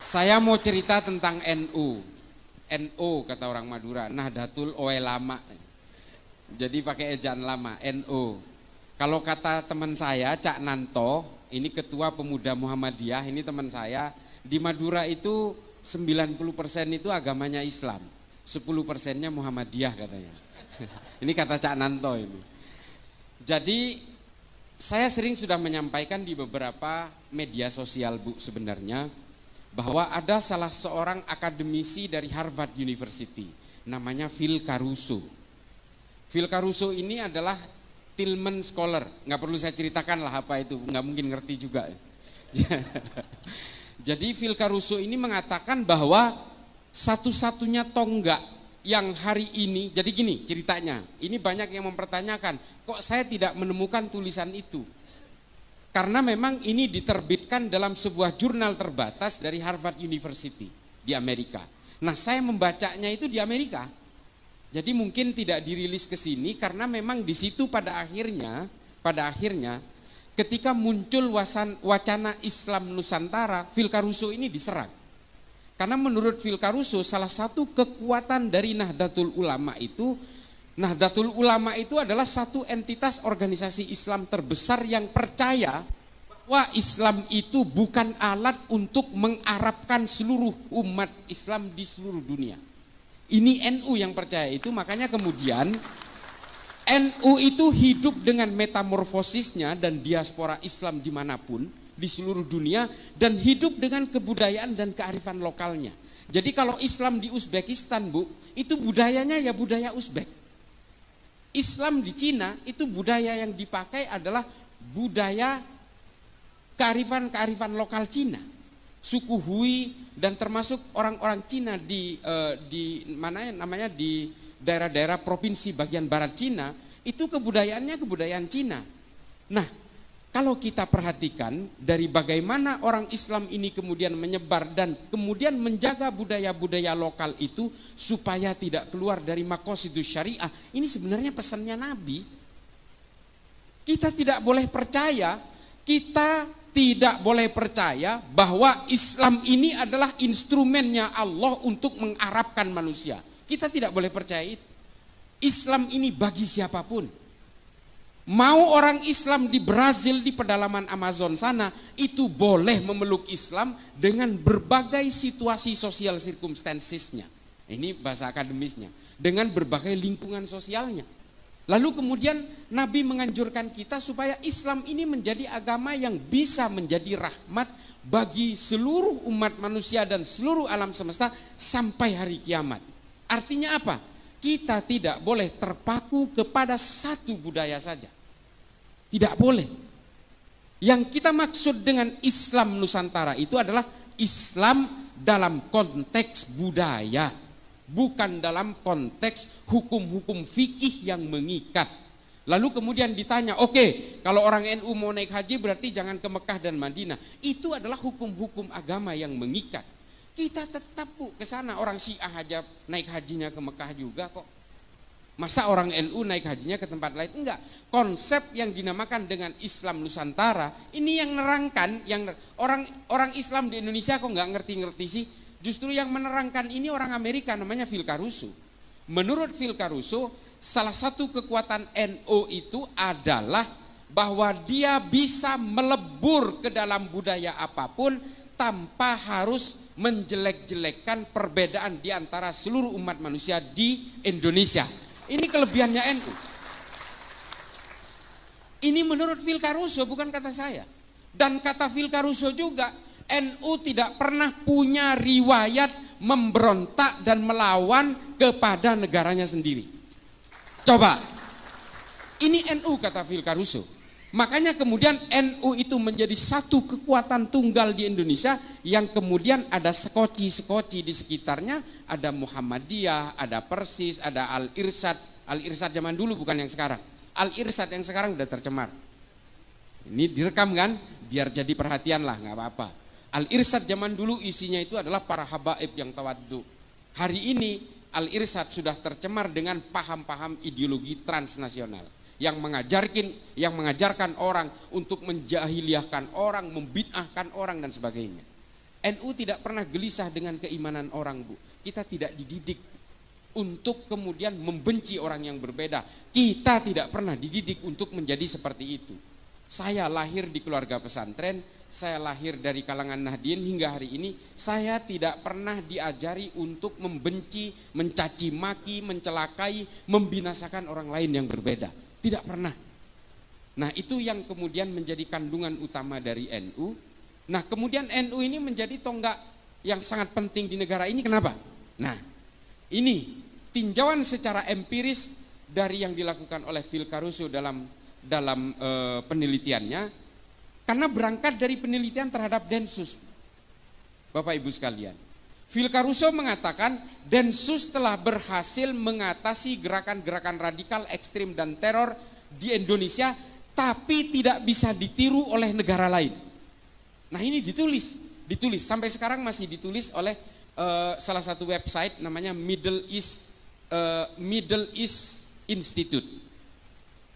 Saya mau cerita tentang NU. NU kata orang Madura, Nahdlatul Ulama. Jadi pakai ejaan lama, NU. Kalau kata teman saya, Cak Nanto, ini ketua pemuda Muhammadiyah, ini teman saya, di Madura itu 90% itu agamanya Islam, 10%-nya Muhammadiyah katanya. Ini kata Cak Nanto ini. Jadi saya sering sudah menyampaikan di beberapa media sosial, Bu, sebenarnya bahwa ada salah seorang akademisi dari Harvard University, namanya Phil Caruso. Phil Caruso ini adalah Tillman Scholar, nggak perlu saya ceritakan lah apa itu, nggak mungkin ngerti juga. Jadi Phil Caruso ini mengatakan bahwa satu-satunya tonggak yang hari ini, jadi gini ceritanya, ini banyak yang mempertanyakan, kok saya tidak menemukan tulisan itu? Karena memang ini diterbitkan dalam sebuah jurnal terbatas dari Harvard University di Amerika. Nah, saya membacanya itu di Amerika. Jadi mungkin tidak dirilis ke sini karena memang di situ pada akhirnya ketika muncul wacana Islam Nusantara, Phil Caruso ini diserang. Karena menurut Phil Caruso salah satu kekuatan dari Nahdlatul Ulama itu adalah satu entitas organisasi Islam terbesar yang percaya bahwa Islam itu bukan alat untuk mengarabkan seluruh umat Islam di seluruh dunia. Ini NU yang percaya itu, makanya kemudian NU itu hidup dengan metamorfosisnya dan diaspora Islam dimanapun di seluruh dunia, dan hidup dengan kebudayaan dan kearifan lokalnya. Jadi kalau Islam di Uzbekistan, Bu, itu budayanya ya budaya Uzbek. Islam di Cina itu budaya yang dipakai adalah budaya kearifan lokal Cina, suku Hui, dan termasuk orang-orang Cina di mana namanya di daerah-daerah provinsi bagian barat Cina, itu kebudayaannya kebudayaan Cina. Nah, kalau kita perhatikan dari bagaimana orang Islam ini kemudian menyebar dan kemudian menjaga budaya-budaya lokal itu supaya tidak keluar dari maqasidus syariah, ini sebenarnya pesannya Nabi. Kita tidak boleh percaya bahwa Islam ini adalah instrumennya Allah untuk mengarabkan manusia. Kita tidak boleh percaya itu. Islam ini bagi siapapun. Mau orang Islam di Brazil, di pedalaman Amazon sana, itu boleh memeluk Islam dengan berbagai situasi sosial circumstancesnya. Ini bahasa akademisnya. Dengan berbagai lingkungan sosialnya. Lalu kemudian Nabi menganjurkan kita supaya Islam ini menjadi agama yang bisa menjadi rahmat bagi seluruh umat manusia dan seluruh alam semesta sampai hari kiamat. Artinya apa? Kita tidak boleh terpaku kepada satu budaya saja. Tidak boleh. Yang kita maksud dengan Islam Nusantara itu adalah Islam dalam konteks budaya, bukan dalam konteks hukum-hukum fikih yang mengikat. Lalu kemudian ditanya, oke, kalau orang NU mau naik haji berarti jangan ke Mekah dan Madinah. Itu adalah hukum-hukum agama yang mengikat. Kita tetap, Bu, ke sana. Orang Syiah aja naik hajinya ke Mekah juga kok. Masa orang NU naik hajinya ke tempat lain? Enggak. Konsep yang dinamakan dengan Islam Nusantara ini yang nerangkan, yang orang Islam di Indonesia kok nggak ngerti-ngerti sih. Justru yang menerangkan ini orang Amerika, namanya Phil Caruso. Menurut Phil Caruso, salah satu kekuatan NU itu adalah bahwa dia bisa melebur ke dalam budaya apapun tanpa harus menjelek-jelekkan perbedaan di antara seluruh umat manusia di Indonesia. Ini kelebihannya NU. Ini menurut Phil Caruso, bukan kata saya. Dan kata Phil Caruso juga, NU tidak pernah punya riwayat memberontak dan melawan kepada negaranya sendiri. Coba, ini NU kata Phil Caruso. Makanya kemudian NU itu menjadi satu kekuatan tunggal di Indonesia yang kemudian ada sekoci-sekoci di sekitarnya, ada Muhammadiyah, ada Persis, ada Al-Irsyad. Al-Irsyad zaman dulu bukan yang sekarang. Al-Irsyad yang sekarang udah tercemar. Ini direkam kan? Biar jadi perhatian lah, nggak apa-apa. Al-Irsyad zaman dulu isinya itu adalah para habaib yang tawaddu. Hari ini Al-Irsyad sudah tercemar dengan paham-paham ideologi transnasional yang mengajarkan orang untuk menjahiliahkan orang, membid'ahkan orang dan sebagainya. NU tidak pernah gelisah dengan keimanan orang, Bu. Kita tidak dididik untuk kemudian membenci orang yang berbeda. Kita tidak pernah dididik untuk menjadi seperti itu. Saya lahir di keluarga pesantren, saya lahir dari kalangan Nahdien hingga hari ini, saya tidak pernah diajari untuk membenci, mencaci maki, mencelakai, membinasakan orang lain yang berbeda. Tidak pernah. Nah, itu yang kemudian menjadi kandungan utama dari NU. Nah, kemudian NU ini menjadi tonggak yang sangat penting di negara ini. Kenapa? Nah, ini tinjauan secara empiris dari yang dilakukan oleh Phil Caruso dalam penelitiannya, karena berangkat dari penelitian terhadap Densus. Bapak Ibu sekalian, Phil Caruso mengatakan Densus telah berhasil mengatasi gerakan-gerakan radikal, ekstrim dan teror di Indonesia, tapi tidak bisa ditiru oleh negara lain. Nah, ini ditulis sampai sekarang masih ditulis oleh salah satu website namanya Middle East Institute,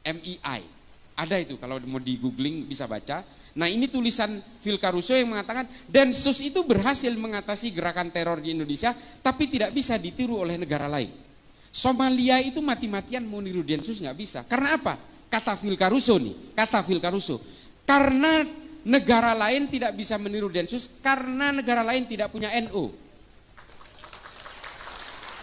MEI. Ada itu, kalau mau di googling bisa baca. Nah, ini tulisan Phil Caruso yang mengatakan Densus itu berhasil mengatasi gerakan teror di Indonesia, tapi tidak bisa ditiru oleh negara lain. Somalia itu mati-matian mau niru Densus nggak bisa. Karena apa? Kata Phil Caruso, karena negara lain tidak bisa meniru Densus karena negara lain tidak punya NU.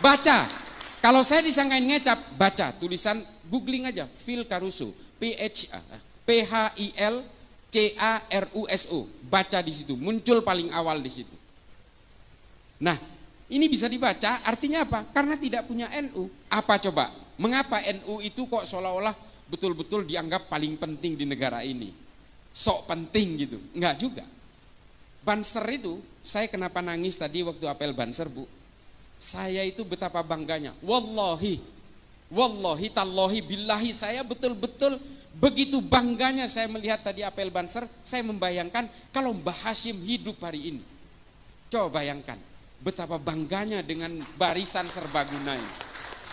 Baca, kalau saya disangkain ngecap, baca tulisan, googling aja Phil Caruso, PHILCARUSO, baca di situ, muncul paling awal di situ. Nah, ini bisa dibaca, artinya apa? Karena tidak punya NU. Apa coba? Mengapa NU itu kok seolah-olah betul-betul dianggap paling penting di negara ini? Sok penting gitu, enggak juga. Banser itu, saya kenapa nangis tadi waktu apel Banser, Bu? Saya itu betapa bangganya. Wallahi tallahi billahi, saya betul-betul begitu bangganya saya melihat tadi apel Banser. Saya membayangkan kalau Mbah Hashim hidup hari ini. Coba bayangkan betapa bangganya dengan barisan serbaguna ini,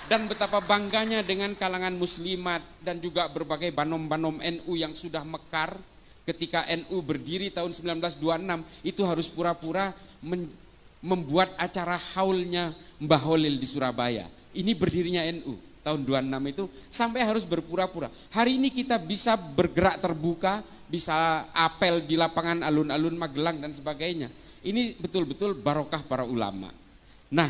dan betapa bangganya dengan kalangan muslimat dan juga berbagai banom-banom NU yang sudah mekar. Ketika NU berdiri tahun 1926 itu harus pura-pura membuat acara haulnya Mbah Holil di Surabaya. Ini berdirinya NU tahun 26 itu sampai harus berpura-pura. Hari ini kita bisa bergerak terbuka, bisa apel di lapangan alun-alun Magelang dan sebagainya. Ini betul-betul barokah para ulama. Nah,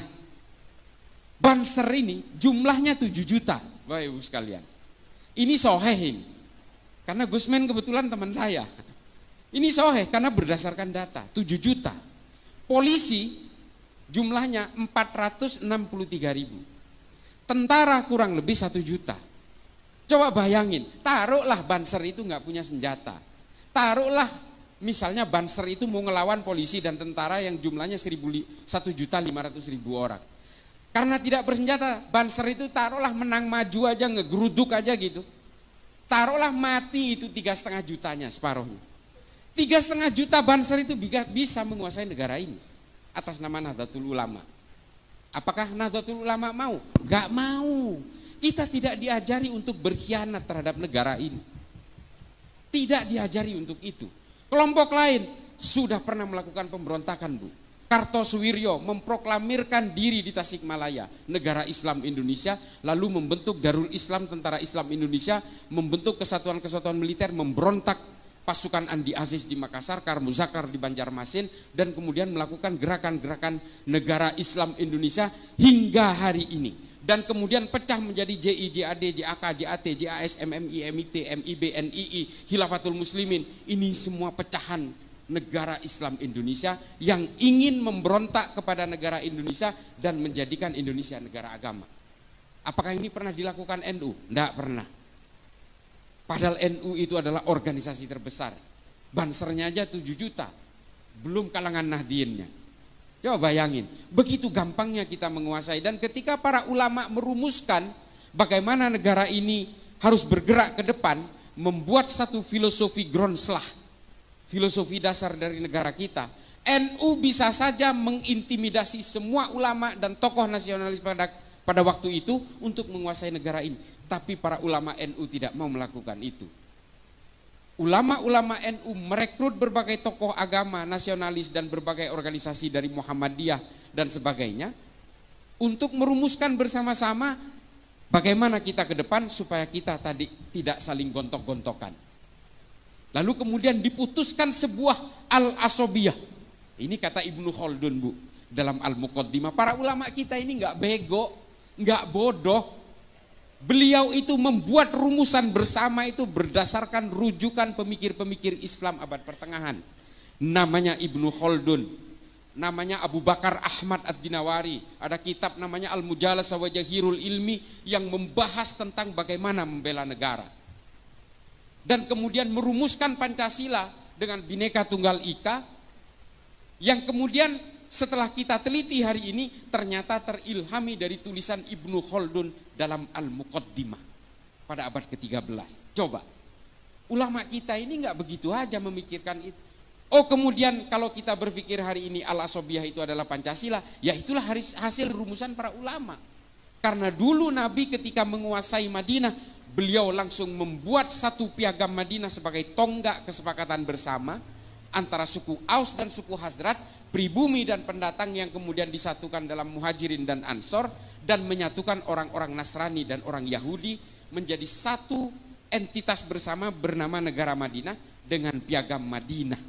Banser ini jumlahnya 7 juta, Bapak Ibu sekalian. Ini soheh ini. Karena Gusmen kebetulan teman saya. Ini soheh karena berdasarkan data 7 juta. Polisi jumlahnya 463.000. Tentara kurang lebih 1 juta. Coba bayangin, taruhlah Banser itu nggak punya senjata. Taruhlah misalnya Banser itu mau ngelawan polisi dan tentara yang jumlahnya 1.500.000 orang. Karena tidak bersenjata, Banser itu taruhlah menang maju aja, ngegeruduk aja gitu. Taruhlah mati itu 3,5 jutanya, separuhnya. 3,5 juta Banser itu bisa menguasai negara ini atas nama Nahdlatul Ulama. Apakah Nahdlatul Ulama mau? Gak mau. Kita tidak diajari untuk berkhianat terhadap negara ini. Tidak diajari untuk itu. Kelompok lain sudah pernah melakukan pemberontakan, Bu. Kartosuwiryo memproklamirkan diri di Tasikmalaya, negara Islam Indonesia, lalu membentuk Darul Islam, Tentara Islam Indonesia, membentuk kesatuan-kesatuan militer, memberontak pasukan Andi Aziz di Makassar, Karmuzakar di Banjarmasin, dan kemudian melakukan gerakan-gerakan negara Islam Indonesia hingga hari ini. Dan kemudian pecah menjadi JI, JAD, JAK, JAT, JAS, MMI, MIT, MIB, NII, Khilafatul Muslimin. Ini semua pecahan negara Islam Indonesia yang ingin memberontak kepada negara Indonesia dan menjadikan Indonesia negara agama. Apakah ini pernah dilakukan NU? Tidak pernah. Padahal NU itu adalah organisasi terbesar. Bansernya aja 7 juta. Belum kalangan Nahdiennya. Coba bayangin, begitu gampangnya kita menguasai. Dan ketika para ulama merumuskan bagaimana negara ini harus bergerak ke depan, membuat satu filosofi Gronslah, filosofi dasar dari negara kita, NU bisa saja mengintimidasi semua ulama dan tokoh nasionalis pada waktu itu untuk menguasai negara ini. Tapi para ulama NU tidak mau melakukan itu. ulama-ulama NU merekrut berbagai tokoh agama nasionalis dan berbagai organisasi dari Muhammadiyah dan sebagainya untuk merumuskan bersama-sama bagaimana kita ke depan supaya kita tadi tidak saling gontok-gontokan. Lalu kemudian diputuskan sebuah al-asobiyah. Ini kata Ibnu Khaldun, Bu, dalam Al-Muqaddimah. Para ulama kita ini nggak bego, nggak bodoh. Beliau itu membuat rumusan bersama itu berdasarkan rujukan pemikir-pemikir Islam abad pertengahan. Namanya Ibnu Khaldun, namanya Abu Bakar Ahmad Ad-Dinawari. Ada kitab namanya Al-Mujalasah wa Jahirul Ilmi yang membahas tentang bagaimana membela negara. Dan kemudian merumuskan Pancasila dengan Bhinneka Tunggal Ika, yang kemudian setelah kita teliti hari ini ternyata terilhami dari tulisan Ibnu Khaldun dalam Al-Muqaddimah pada abad ke-13. Coba, ulama kita ini nggak begitu aja memikirkan itu. Oh, kemudian kalau kita berpikir hari ini al-asobiyah itu adalah Pancasila, ya itulah hasil rumusan para ulama. Karena dulu Nabi ketika menguasai Madinah, beliau langsung membuat satu piagam Madinah sebagai tonggak kesepakatan bersama antara suku Aus dan suku Hazrat, pribumi dan pendatang yang kemudian disatukan dalam Muhajirin dan Ansor, dan menyatukan orang-orang Nasrani dan orang Yahudi menjadi satu entitas bersama bernama negara Madinah dengan piagam Madinah.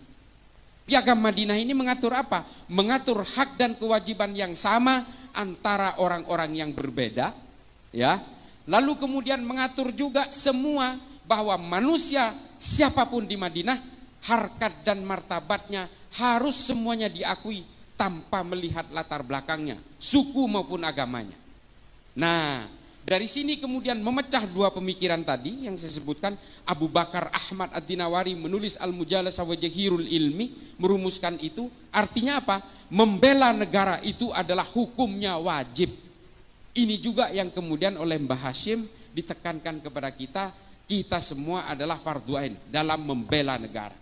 Piagam Madinah ini mengatur apa? Mengatur hak dan kewajiban yang sama antara orang-orang yang berbeda, ya. Lalu kemudian mengatur juga semua bahwa manusia siapapun di Madinah, harkat dan martabatnya harus semuanya diakui tanpa melihat latar belakangnya, suku maupun agamanya. Nah, dari sini kemudian memecah dua pemikiran tadi yang saya sebutkan. Abu Bakar Ahmad Ad-Dinawari menulis Al-Mujalasah wa Jahirul Ilmi, merumuskan itu. Artinya apa? Membela negara itu adalah hukumnya wajib. Ini juga yang kemudian oleh Mbah Hashim ditekankan kepada kita, kita semua adalah fardhu ain dalam membela negara.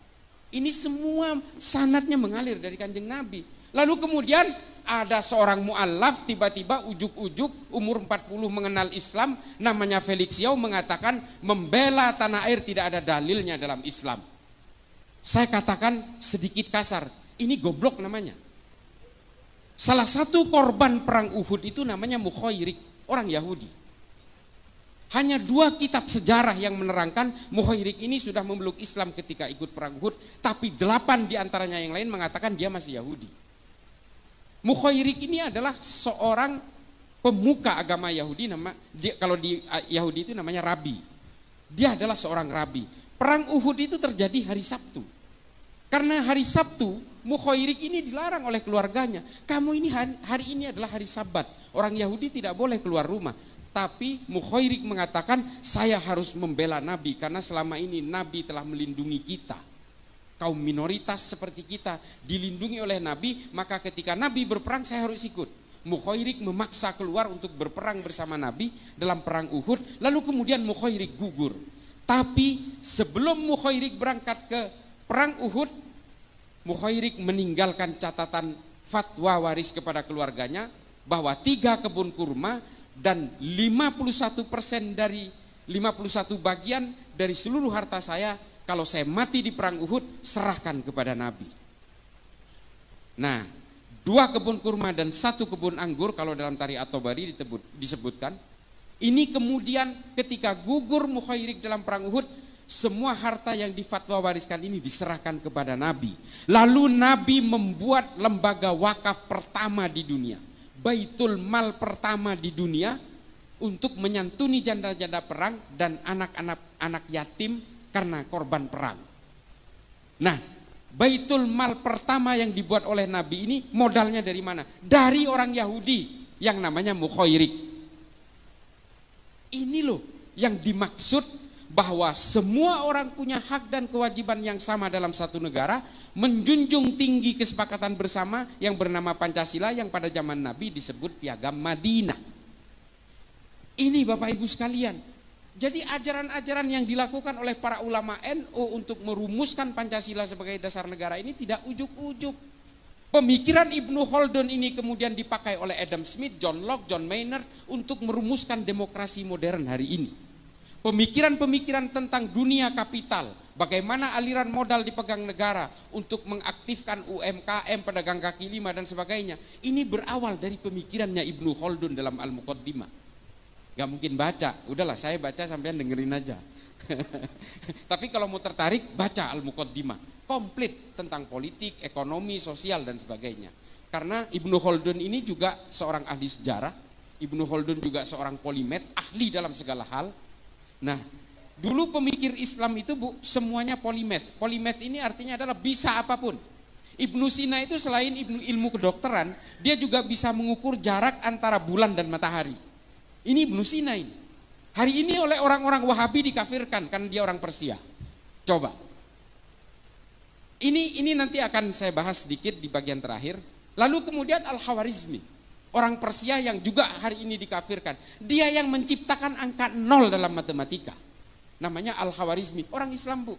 Ini semua sanadnya mengalir dari Kanjeng Nabi. Lalu kemudian ada seorang mu'allaf tiba-tiba ujuk-ujuk umur 40 mengenal Islam, namanya Felix Yao, mengatakan membela tanah air tidak ada dalilnya dalam Islam. Saya katakan sedikit kasar, ini goblok namanya. Salah satu korban perang Uhud itu namanya Mukhairik, orang Yahudi. Hanya 2 kitab sejarah yang menerangkan Mukhairik ini sudah memeluk Islam ketika ikut perang Uhud, tapi 8 diantaranya yang lain mengatakan dia masih Yahudi. Mukhairik ini adalah seorang pemuka agama Yahudi, kalau di Yahudi itu namanya rabi. Dia adalah seorang rabi. Perang Uhud itu terjadi hari Sabtu. Karena hari Sabtu, Mukhairik ini dilarang oleh keluarganya. Kamu ini hari ini adalah hari Sabat. Orang Yahudi tidak boleh keluar rumah. Tapi Mukhairik mengatakan, saya harus membela Nabi karena selama ini Nabi telah melindungi kita. Kaum minoritas seperti kita dilindungi oleh Nabi, maka ketika Nabi berperang saya harus ikut. Mukhairik memaksa keluar untuk berperang bersama Nabi dalam perang Uhud. Lalu kemudian Mukhairik gugur. Tapi sebelum Mukhairik berangkat ke perang Uhud, Mukhairik meninggalkan catatan fatwa waris kepada keluarganya bahwa 3 kebun kurma dan 51% dari 51 bagian dari seluruh harta saya, kalau saya mati di perang Uhud, serahkan kepada Nabi. Nah, 2 kebun kurma dan 1 kebun anggur, kalau dalam Tarikh At-Tabari disebutkan. Ini kemudian ketika gugur Mukhairik dalam perang Uhud, semua harta yang difatwa wariskan ini diserahkan kepada Nabi. Lalu Nabi membuat lembaga wakaf pertama di dunia, Baitul Mal pertama di dunia, untuk menyantuni janda-janda perang dan anak-anak yatim karena korban perang. Nah, Baitul Mal pertama yang dibuat oleh Nabi ini modalnya dari mana? Dari orang Yahudi yang namanya Mukhairik. Ini loh yang dimaksud bahwa semua orang punya hak dan kewajiban yang sama dalam satu negara, menjunjung tinggi kesepakatan bersama yang bernama Pancasila yang pada zaman Nabi disebut Piagam Madinah. Ini Bapak Ibu sekalian. Jadi ajaran-ajaran yang dilakukan oleh para ulama NU untuk merumuskan Pancasila sebagai dasar negara ini tidak ujuk-ujuk. Pemikiran Ibnu Khaldun ini kemudian dipakai oleh Adam Smith, John Locke, John Maynard untuk merumuskan demokrasi modern hari ini. Pemikiran-pemikiran tentang dunia kapital, bagaimana aliran modal dipegang negara untuk mengaktifkan UMKM, pedagang kaki lima dan sebagainya. Ini berawal dari pemikirannya Ibnu Khaldun dalam Al-Muqaddimah. Gak mungkin baca, udahlah saya baca sampean dengerin aja. Tapi kalau mau tertarik, baca Al-Muqaddimah. Komplit tentang politik, ekonomi, sosial dan sebagainya. Karena Ibnu Khaldun ini juga seorang ahli sejarah. Ibnu Khaldun juga seorang polimath, ahli dalam segala hal. Nah, dulu pemikir Islam itu semuanya polimath. Polimath ini artinya adalah bisa apapun. Ibnu Sina itu selain ilmu kedokteran, dia juga bisa mengukur jarak antara bulan dan matahari. Ini Ibnu Sina ini. Hari ini oleh orang-orang Wahabi dikafirkan karena dia orang Persia. Coba. Ini nanti akan saya bahas sedikit di bagian terakhir. Lalu kemudian Al-Khawarizmi, orang Persia yang juga hari ini dikafirkan. Dia yang menciptakan angka 0 dalam matematika. Namanya Al-Khawarizmi, orang Islam, Bu.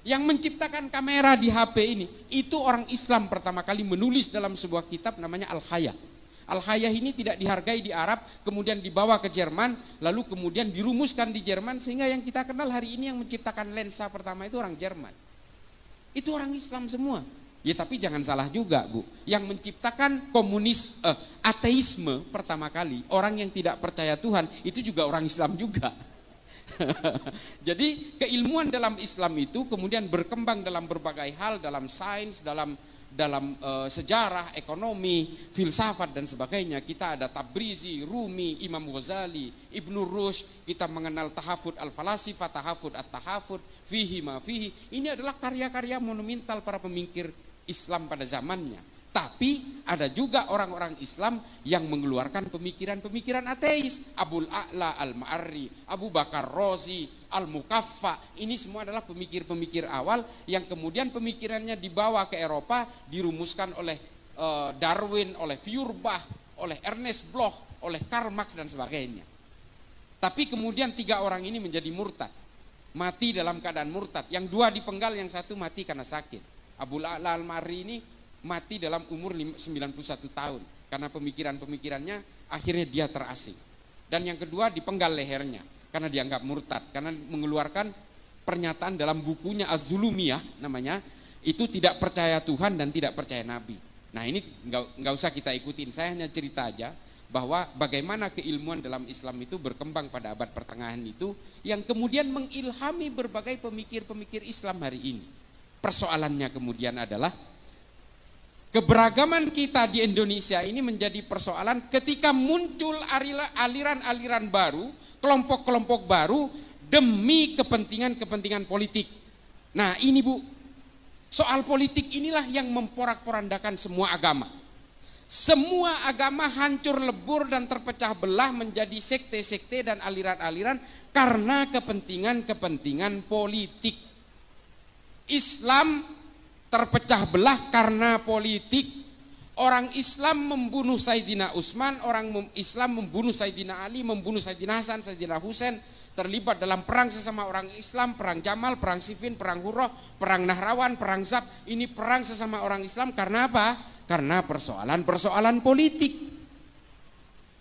Yang menciptakan kamera di HP ini, itu orang Islam pertama kali menulis dalam sebuah kitab namanya Al-Haya. Al-Haya ini tidak dihargai di Arab, kemudian dibawa ke Jerman, lalu kemudian dirumuskan di Jerman, sehingga yang kita kenal hari ini yang menciptakan lensa pertama itu orang Jerman. Itu orang Islam semua. Ya tapi jangan salah juga, Bu. Yang menciptakan ateisme pertama kali, orang yang tidak percaya Tuhan, itu juga orang Islam juga. Jadi keilmuan dalam Islam itu kemudian berkembang dalam berbagai hal, dalam sains, dalam sejarah, ekonomi, filsafat dan sebagainya. Kita ada Tabrizi, Rumi, Imam Ghazali, Ibnu Rushd, kita mengenal tahafud al-falasifah, tahafud at-tahafud, fihi ma fihi. Ini adalah karya-karya monumental para pemikir Islam pada zamannya. Tapi ada juga orang-orang Islam yang mengeluarkan pemikiran-pemikiran ateis. Abul A'la Al-Ma'arri, Abu Bakar Razi, Al-Mukaffa. Ini semua adalah pemikir-pemikir awal yang kemudian pemikirannya dibawa ke Eropa, dirumuskan oleh Darwin, oleh Feuerbach, oleh Ernest Bloch, oleh Karl Marx dan sebagainya. Tapi kemudian 3 orang ini menjadi murtad. Mati dalam keadaan murtad. Yang 2 dipenggal, yang 1 mati karena sakit. Abul A'la Al-Ma'arri ini mati dalam umur 91 tahun karena pemikiran-pemikirannya akhirnya dia terasing. Dan yang kedua dipenggal lehernya karena dianggap murtad, karena mengeluarkan pernyataan dalam bukunya Az-Zulumiyah namanya, itu tidak percaya Tuhan dan tidak percaya Nabi. Nah ini nggak usah kita ikutin, saya hanya cerita aja bahwa bagaimana keilmuan dalam Islam itu berkembang pada abad pertengahan itu, yang kemudian mengilhami berbagai pemikir-pemikir Islam hari ini. Persoalannya kemudian adalah keberagaman kita di Indonesia ini menjadi persoalan ketika muncul aliran-aliran baru, kelompok-kelompok baru demi kepentingan-kepentingan politik. Nah ini, Bu, soal politik inilah yang memporak-porandakan semua agama. Semua agama hancur lebur dan terpecah belah menjadi sekte-sekte dan aliran-aliran karena kepentingan-kepentingan politik. Islam terpecah belah karena politik. Orang Islam membunuh Sayyidina Utsman, orang Islam membunuh Sayyidina Ali, membunuh Sayyidina Hasan, Sayyidina Husain, terlibat dalam perang sesama orang Islam, perang Jamal, perang Siffin, perang Hurrah, perang Nahrawan, perang Zab. Ini perang sesama orang Islam karena apa? Karena persoalan-persoalan politik.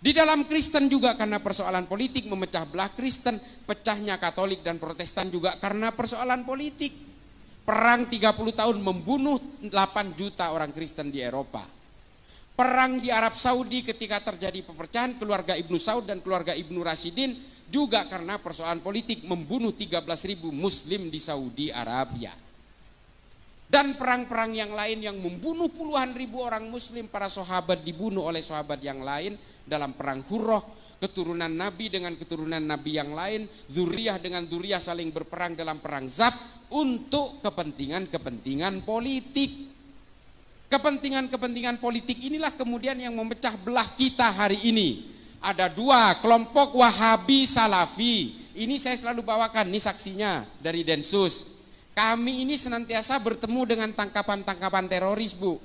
Di dalam Kristen juga karena persoalan politik memecah belah Kristen, pecahnya Katolik dan Protestan juga karena persoalan politik. Perang 30 tahun membunuh 8 juta orang Kristen di Eropa. Perang di Arab Saudi ketika terjadi pepecahan keluarga Ibnu Saud dan keluarga Ibnu Rashidin juga karena persoalan politik, membunuh 13.000 Muslim di Saudi Arabia. Dan perang-perang yang lain yang membunuh puluhan ribu orang Muslim, para sahabat dibunuh oleh sahabat yang lain dalam perang Hurrah. Keturunan Nabi dengan keturunan Nabi yang lain, zuriyah dengan zuriyah saling berperang dalam perang Zab untuk kepentingan-kepentingan politik. Kepentingan-kepentingan politik inilah kemudian yang memecah belah kita hari ini. Ada 2 kelompok Wahabi Salafi. Ini saya selalu bawakan, ini saksinya dari Densus. Kami ini senantiasa bertemu dengan tangkapan-tangkapan teroris, Bu.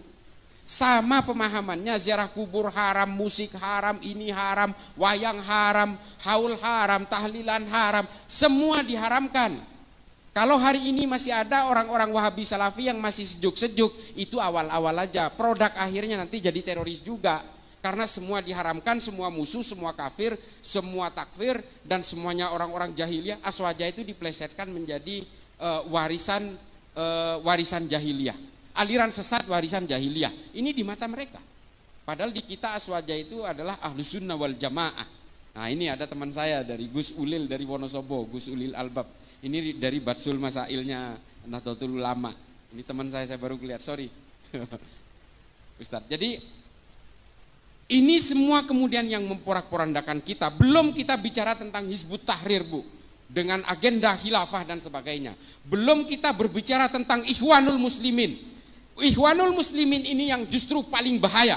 Sama pemahamannya, ziarah kubur haram, musik haram, ini haram, wayang haram, haul haram, tahlilan haram, semua diharamkan. Kalau hari ini masih ada orang-orang Wahabi Salafi yang masih sejuk-sejuk, itu awal-awal aja. Produk akhirnya nanti jadi teroris juga. Karena semua diharamkan, semua musuh, semua kafir, semua takfir, dan semuanya orang-orang jahiliyah. Aswaja itu diplesetkan menjadi warisan jahiliyah. Aliran sesat warisan jahiliyah. Ini di mata mereka. Padahal di kita aswaja itu adalah ahlus sunnah wal jamaah. Nah ini ada teman saya dari Gus Ulil dari Wonosobo, Gus Ulil Albab. Ini dari Batsul Masailnya Nahdlatul Ulama. Ini teman saya baru lihat, sorry. Ustadz, jadi ini semua kemudian yang memporak-porandakan kita. Belum kita bicara tentang Hizbut Tahrir, Bu, dengan agenda khilafah dan sebagainya. Belum kita berbicara tentang Ikhwanul Muslimin. Ikhwanul Muslimin ini yang justru paling bahaya.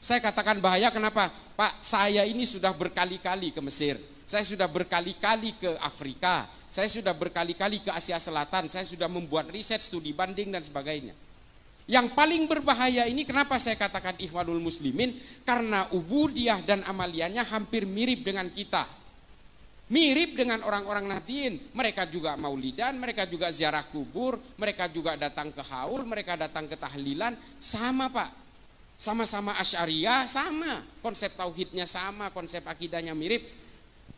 Saya katakan bahaya kenapa? Pak, saya ini sudah berkali-kali ke Mesir. Saya sudah berkali-kali ke Afrika. Saya sudah berkali-kali ke Asia Selatan. Saya sudah membuat riset, studi banding dan sebagainya. Yang paling berbahaya ini kenapa saya katakan Ikhwanul Muslimin? Karena ubudiyah dan amaliannya hampir mirip dengan kita. Mirip dengan orang-orang Nahdien. Mereka juga maulidan, mereka juga ziarah kubur, mereka juga datang ke haul, mereka datang ke tahlilan. Sama Pak, sama-sama Asy'ariyah, sama. Konsep tauhidnya sama, konsep akidahnya mirip.